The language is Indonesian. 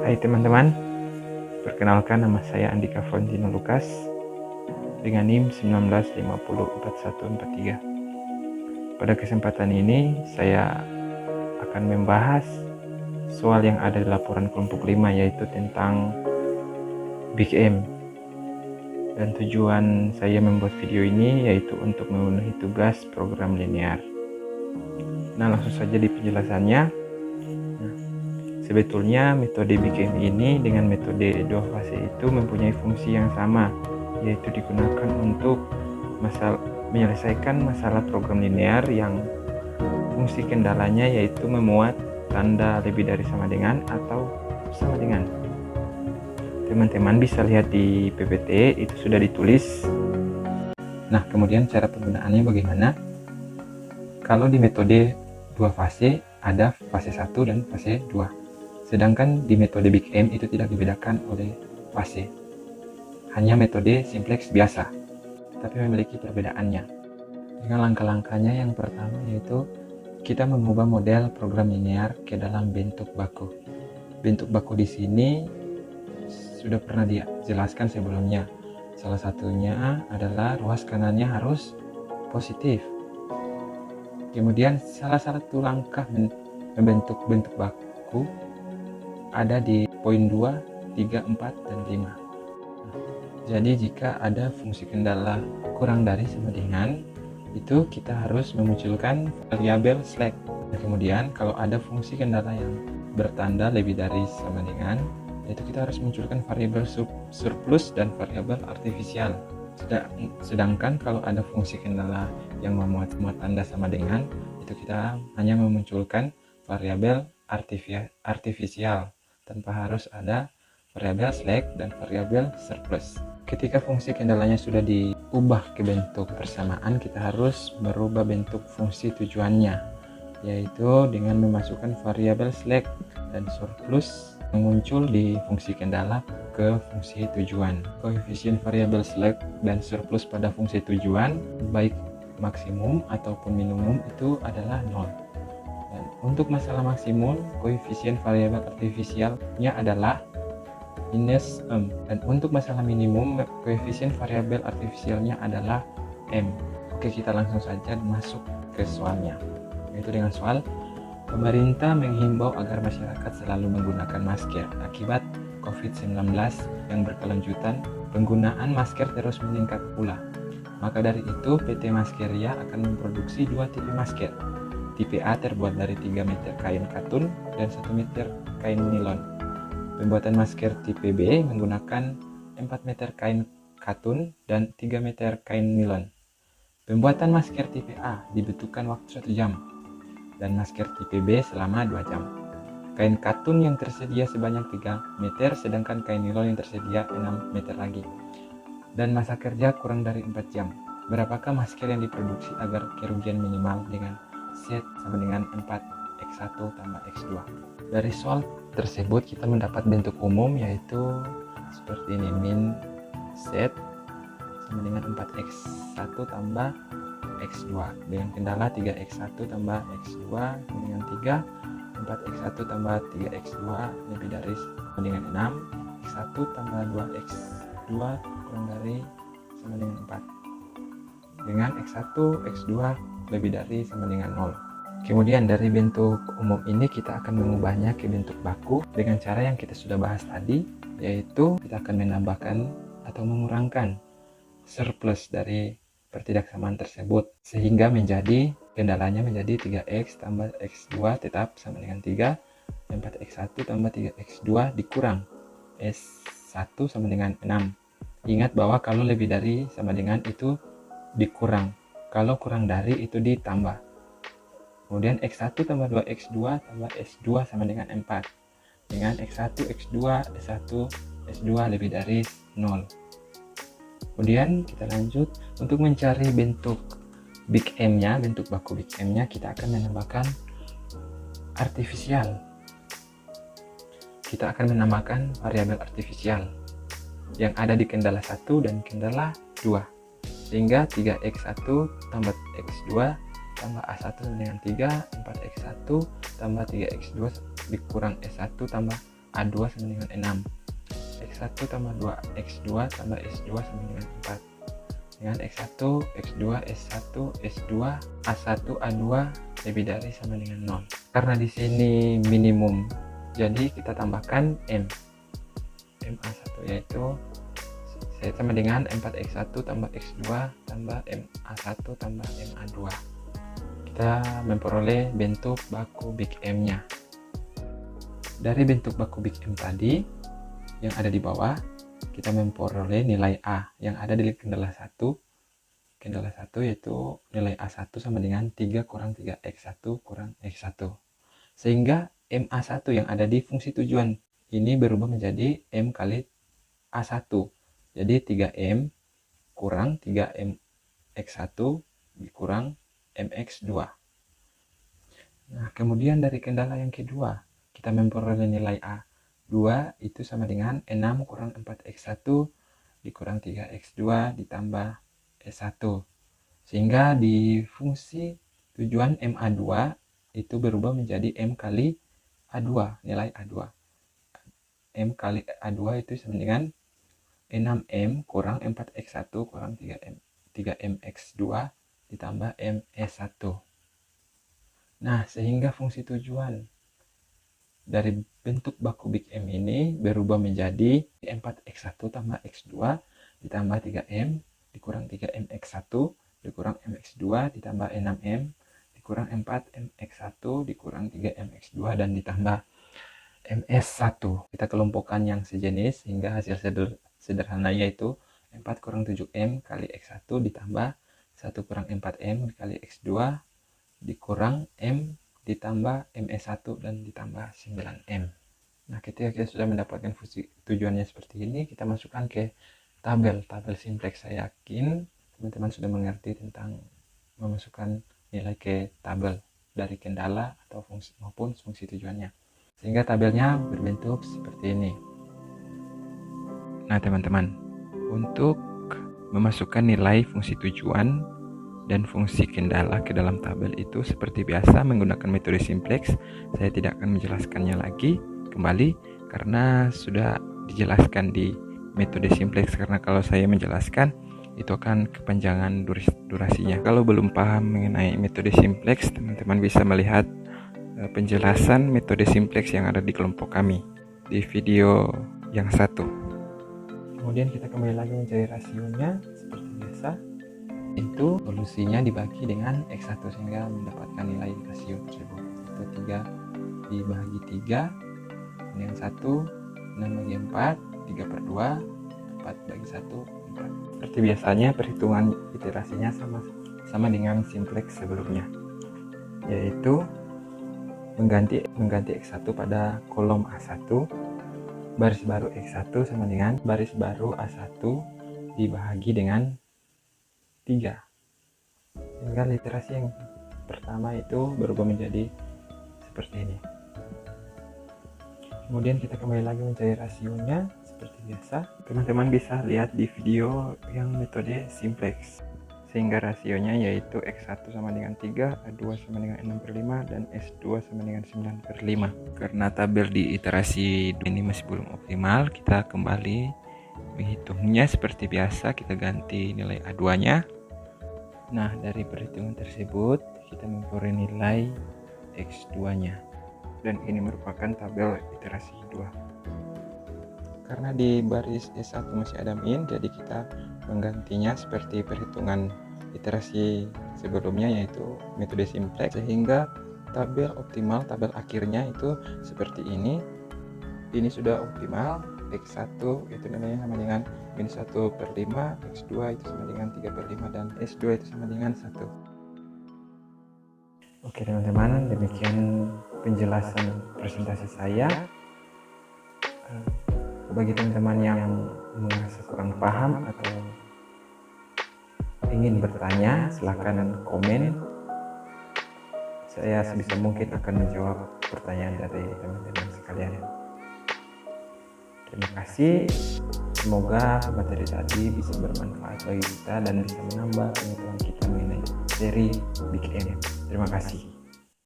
Hai teman-teman, perkenalkan nama saya Andika Frontino Lukas dengan NIM 19504143. Pada kesempatan ini saya akan membahas soal yang ada di laporan kelompok 5, yaitu tentang Big M. Dan tujuan saya membuat video ini yaitu untuk memenuhi tugas program linear. Nah, langsung saja di penjelasannya. Sebetulnya metode Big M ini dengan metode dua fase itu mempunyai fungsi yang sama, yaitu digunakan untuk menyelesaikan masalah program linear yang fungsi kendalanya yaitu memuat tanda lebih dari sama dengan atau sama dengan. Teman-teman bisa lihat di PPT, itu sudah ditulis. Nah, kemudian cara penggunaannya bagaimana? Kalau di metode dua fase ada fase 1 dan fase 2. Sedangkan di metode Big M itu tidak dibedakan oleh fase. Hanya metode simplex biasa, tapi memiliki perbedaannya. Dengan langkah-langkahnya, yang pertama yaitu kita mengubah model program linear ke dalam bentuk baku. Bentuk baku di sini sudah pernah dijelaskan sebelumnya. Salah satunya adalah ruas kanannya harus positif. Kemudian salah satu langkah membentuk bentuk baku ada di poin 2, 3, 4, dan 5. Jadi jika ada fungsi kendala kurang dari sama dengan, itu kita harus memunculkan variabel slack. Nah, kemudian kalau ada fungsi kendala yang bertanda lebih dari sama dengan, itu kita harus munculkan variabel surplus dan variabel artifisial. Sedangkan kalau ada fungsi kendala yang memuat tanda sama dengan, itu kita hanya memunculkan variabel artifisial tanpa harus ada variabel slack dan variabel surplus. Ketika fungsi kendalanya sudah diubah ke bentuk persamaan, kita harus merubah bentuk fungsi tujuannya, yaitu dengan memasukkan variabel slack dan surplus yang muncul di fungsi kendala ke fungsi tujuan. Koefisien variabel slack dan surplus pada fungsi tujuan, baik maksimum ataupun minimum, itu adalah 0. Dan untuk masalah maksimum, koefisien variabel artifisialnya adalah minus m. Dan untuk masalah minimum, koefisien variabel artifisialnya adalah m. Oke, kita langsung saja masuk ke soalnya. Yaitu dengan soal, pemerintah menghimbau agar masyarakat selalu menggunakan masker. Akibat COVID-19 yang berkelanjutan, penggunaan masker terus meningkat pula. Maka dari itu, PT Maskeria akan memproduksi 2 tipe masker. Tipe A terbuat dari 3 meter kain katun dan 1 meter kain nilon. Pembuatan masker tipe B menggunakan 4 meter kain katun dan 3 meter kain nilon. Pembuatan masker tipe A dibutuhkan waktu 1 jam dan masker tipe B selama 2 jam. Kain katun yang tersedia sebanyak 3 meter, sedangkan kain nilon yang tersedia 6 meter lagi. Dan masa kerja kurang dari 4 jam. Berapakah masker yang diproduksi agar kerugian minimal dengan Z sama dengan 4x1 tambah x2? Dari soal tersebut kita mendapat bentuk umum, yaitu seperti ini, min Z sama dengan 4x1 tambah x2 dengan kendala 3x1 tambah x2 sama dengan 3, 4x1 tambah 3x2 lebih dari sama dengan 6, x1 tambah 2x2 kurang dari sama dengan 4 dengan x1, x2 lebih dari sama dengan 0. Kemudian dari bentuk umum ini kita akan mengubahnya ke bentuk baku dengan cara yang kita sudah bahas tadi, yaitu kita akan menambahkan atau mengurangkan surplus dari pertidaksamaan tersebut sehingga menjadi kendalanya menjadi 3x tambah x2 tetap sama dengan 3, 4x1 tambah 3x2 dikurang s1 sama dengan 6. Ingat bahwa kalau lebih dari sama dengan itu dikurang, kalau kurang dari itu ditambah. Kemudian x1 tambah 2x2 tambah s2 sama dengan 4 dengan x1, x2, s1, s2 lebih dari 0. Kemudian kita lanjut untuk mencari bentuk Big M nya, bentuk baku Big M nya, kita akan menambahkan artifisial. Kita akan menambahkan variabel artifisial yang ada di kendala 1 dan kendala 2, sehingga 3x1 tambah x2 tambah a1 dengan 3, 4x1 tambah 3x2 dikurang s1 tambah A2 sama dengan 6. X1 tambah 2X2 tambah S2 sama dengan 4. Dengan X1, X2, S1, S2, A1, A2 lebih dari sama dengan 0. Karena di sini minimum, jadi kita tambahkan M. MA1 yaitu saya sama dengan 4X1 tambah X2 tambah MA1 tambah MA2. Kita memperoleh bentuk baku Big M-nya. Dari bentuk baku Big M tadi yang ada di bawah, kita memperoleh nilai A yang ada di kendala 1. Kendala 1 yaitu nilai A1 sama dengan 3 kurang 3X1 kurang X1. Sehingga MA1 yang ada di fungsi tujuan ini berubah menjadi M kali A1. Jadi 3M kurang 3MX1 dikurang MX2. Nah, kemudian dari kendala yang kedua, kita memperoleh nilai A. 2 itu sama dengan 6 kurang 4X1 dikurang 3X2 ditambah S1. Sehingga di fungsi tujuan MA2 itu berubah menjadi M kali A2, nilai A2. M kali A2 itu sama dengan 6M kurang 4X1 kurang 3MX2 ditambah MS1. Nah, sehingga fungsi tujuan dari bentuk baku Big M ini berubah menjadi 4X1 tambah X2 ditambah 3M dikurang 3MX1 dikurang MX2 ditambah 6M dikurang 4MX1 dikurang 3MX2 dan ditambah MS1. Kita kelompokkan yang sejenis sehingga hasil sederhana yaitu 4 kurang 7M kali X1 ditambah 1 kurang 4M kali X2 dikurang M ditambah MS1 dan ditambah 9M. Nah, ketika kita sudah mendapatkan fungsi tujuannya seperti ini, kita masukkan ke tabel simplex. Saya yakin teman-teman sudah mengerti tentang memasukkan nilai ke tabel dari kendala atau fungsi maupun fungsi tujuannya. Sehingga tabelnya berbentuk seperti ini. Nah, teman-teman, untuk memasukkan nilai fungsi tujuan dan fungsi kendala ke dalam tabel itu seperti biasa menggunakan metode simplex. Saya tidak akan menjelaskannya lagi kembali karena sudah dijelaskan di metode simplex, karena kalau saya menjelaskan itu akan kepanjangan durasinya. Kalau belum paham mengenai metode simplex, teman-teman bisa melihat penjelasan metode simplex yang ada di kelompok kami di video yang satu. Kemudian kita kembali lagi mencari rasionya seperti biasa. Itu solusinya dibagi dengan X1 sehingga mendapatkan nilai rasio tersebut. Itu 3 dibagi 3 dengan 1, 6 bagi 4, 3 per 2, 4 bagi 1, 4. Seperti biasanya perhitungan iterasinya sama dengan simplex sebelumnya, yaitu mengganti X1 pada kolom A1, baris baru X1 sama dengan baris baru A1 dibagi dengan 3. Sehingga literasi yang pertama itu berubah menjadi seperti ini. Kemudian kita kembali lagi mencari rasionya seperti biasa. Teman-teman bisa lihat di video yang metode simplex. Sehingga rasionya yaitu X1 sama dengan 3, A2 sama dengan 6 per 5, dan S2 sama dengan 9 per 5. Karena tabel di iterasi ini masih belum optimal, kita kembali menghitungnya seperti biasa. Kita ganti nilai A2-nya. Nah, dari perhitungan tersebut kita memperoleh nilai X2-nya. Dan ini merupakan tabel iterasi 2. Karena di baris S1 masih ada min, jadi kita menggantinya seperti perhitungan iterasi sebelumnya, yaitu metode simplex, sehingga tabel optimal, tabel akhirnya itu seperti ini. Ini sudah optimal. X1 itu nilainya sama dengan min 1 per 5, X2 itu sama dengan 3 per 5, dan S2 itu sama dengan 1. Oke teman-teman, demikian penjelasan presentasi saya. Bagi teman-teman yang merasa kurang paham atau ingin bertanya, silakan komen. Saya sebisa mungkin akan menjawab pertanyaan dari teman-teman sekalian. Terima kasih. Semoga materi tadi bisa bermanfaat bagi kita dan bisa menambah pengetahuan kita mengenai seri Big M. Terima kasih.